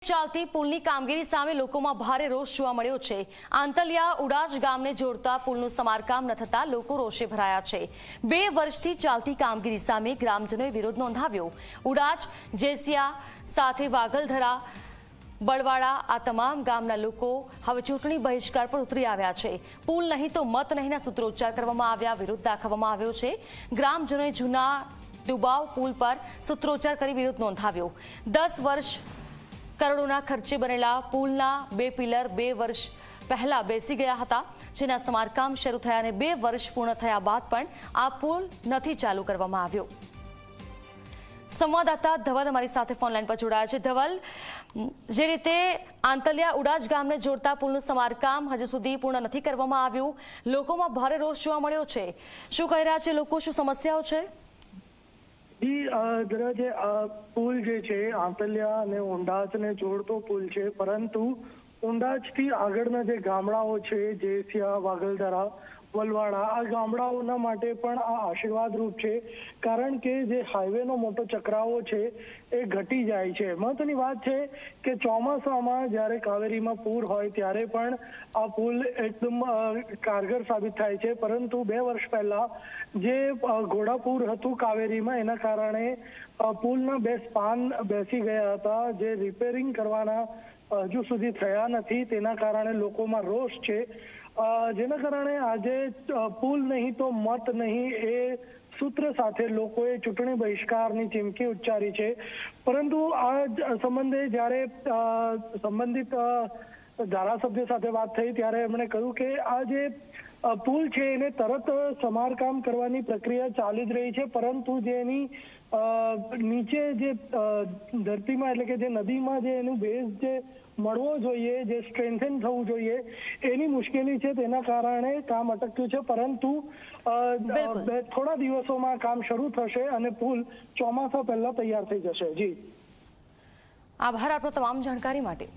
ચાલતી પુલની કામગીરી સામે લોકોમાં ભારે રોષ જોવા મળ્યો છે। આંતલિયા ઉડાજ ગામને જોડતા પુલનું સમારકામ ન થતા લોકો રોષે ભરાયા છે। 2 વર્ષથી ચાલતી કામગીરી સામે ગ્રામજનોએ વિરોધ નોંધાવ્યો। ઉડાજ, જેસિયા સાથે વાગલધરા, બળવાડા આ તમામ ગામના લોકો હવે ચૂંટણી બહિષ્કાર પર ઉતરી આવ્યા છે। પુલ નહીં તો મત નહીંના સૂત્રોચ્ચાર કરવામાં આવ્યા, વિરોધ દાખવવામાં આવ્યો છે। ગ્રામજનોએ જૂના ડુબાવ પુલ પર સૂત્રોચ્ચાર કરી વિરોધ નોંધાવ્યો। 10 વર્ષ કરોડોના ખર્ચે બનેલા પુલના 2 પિલર 2 વર્ષ પહેલા બેસી ગયા હતા, જેના સમારકામ શરૂ થયા અને 2 વર્ષ પૂર્ણ થયા બાદ પણ આ પુલ નથી ચાલુ કરવામાં આવ્યો। સંવાદદાતા ધવલ અમારી સાથે ફોનલાઈન પર જોડાયા છે। ધવલ, જે રીતે આંતલિયા ઉડાજ ગામને જોડતા પુલનું સમારકામ હજુ સુધી પૂર્ણ નથી કરવામાં આવ્યું, લોકોમાં ભારે રોષ જોવા મળ્યો છે। શું કહી રહ્યા છે લોકો, શું સમસ્યાઓ છે? જે પુલ જે છે આંતલિયા અને ઉંડાજને જોડતો પુલ છે, પરંતુ ઉંડાજથી આગળના જે ગામડાઓ છે, જેસિયા, વાગલધરા, વલવાડા, આ ગામડાઓના માટે પણ આ આશીર્વાદરૂપ છે, કારણ કે જે હાઈવેનો મોટો ચક્રાવો છે એ ઘટી જાય છે। મહત્વની વાત છે કે ચોમાસામાં જ્યારે કાવેરીમાં પૂર હોય ત્યારે પણ આ પુલ એકદમ કારગર સાબિત થાય છે, પરંતુ 2 વર્ષ પહેલા જે ઘોડાપૂર હતું કાવેરીમાં, એના કારણે પુલના 2 સ્પાન બેસી ગયા હતા, જે રિપેરિંગ કરવાના હજુ સુધી થયા નથી। તેના કારણે લોકોમાં રોષ છે, જેના કારણે આજે પુલ નહીં તો મત નહીં એ સૂત્ર સાથે લોકોએ ચૂંટણી બહિષ્કારની ચીમકી ઉચ્ચારી છે। પરંતુ આ સંબંધે જ્યારે સંબંધિત ધારાસભ્ય સાથે વાત થઈ ત્યારે એમણે કહ્યું કે આ જે પુલ છે એને તરત સમારકામ કરવાની પ્રક્રિયા ચાલી જ રહી છે, પરંતુ જે એની નીચે જે ધરતીમાં એટલે કે જે નદીમાં જે એનું બેઝ જે મળવો જોઈએ, જે સ્ટ્રેન્થન થવું જોઈએ, એની મુશ્કેલી છે, તેના કારણે કામ અટક્યું છે। પરંતુ થોડા દિવસોમાં કામ શરૂ થશે અને પુલ ચોમાસા પહેલા તૈયાર થઈ જશે। જી, આભાર આપનો તમામ જાણકારી માટે।